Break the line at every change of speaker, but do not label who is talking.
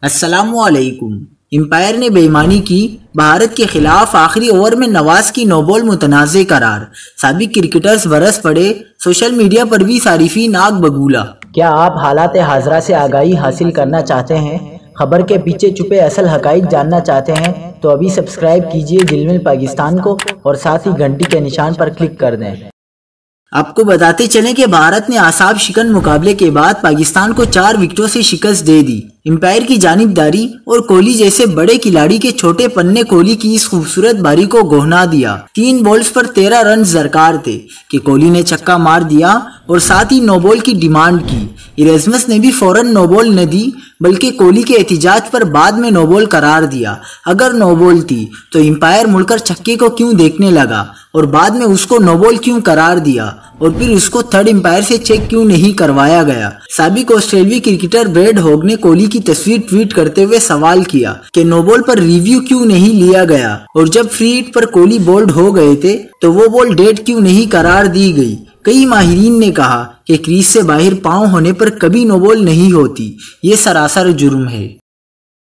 السلام علیکم۔ امپائر نے بے ایمانی کی، بھارت کے خلاف آخری اوور میں نواز کی نو بال متنازع قرار، سابق کرکٹرز برس پڑے، سوشل میڈیا پر بھی صارفین آگ بگولا۔
کیا آپ حالات حاضرہ سے آگاہی حاصل کرنا چاہتے ہیں؟ خبر کے پیچھے چھپے اصل حقائق جاننا چاہتے ہیں تو ابھی سبسکرائب کیجئے جلمل پاکستان کو اور ساتھ ہی گھنٹی کے نشان پر کلک کر دیں۔
آپ کو بتاتے چلیں کہ بھارت نے اعصاب شکن مقابلے کے بعد پاکستان کو 4 وکٹوں سے شکست دے دی۔ امپائر کی جانبداری اور کوہلی جیسے بڑے کھلاڑی کے چھوٹے پن نے کوہلی کی اس خوبصورت باری کو گہنا دیا۔ 3 بالز پر 13 رنز درکار تھے کہ کوہلی نے چھکا مار دیا اور ساتھ ہی نو بال کی ڈیمانڈ کی۔ ایرزمس نے بھی فوراً نو بال نہ دی بلکہ کوہلی کے احتجاج پر بعد میں نو بال قرار دیا۔ اگر نو بال تھی تو امپائر مڑ کر چھکے کو کیوں دیکھنے لگا اور بعد میں اس کو نو بال کیوں قرار دیا اور پھر اس کو تھرڈ امپائر سے چیک کیوں نہیں کروایا گیا؟ سابق آسٹریلوی کرکٹر بریڈ ہوگ نے کوہلی کی تصویر ٹویٹ کرتے ہوئے سوال کیا کہ نو بال پر ریویو کیوں نہیں لیا گیا اور جب فری ہٹ پر کوہلی بولڈ ہو گئے تھے تو وہ بال ڈیڈ کیوں نہیں قرار دی گئی؟ کئی ماہرین نے کہا کہ کریز سے باہر پاؤں ہونے پر کبھی نو بال نہیں ہوتی، یہ سراسر جرم ہے۔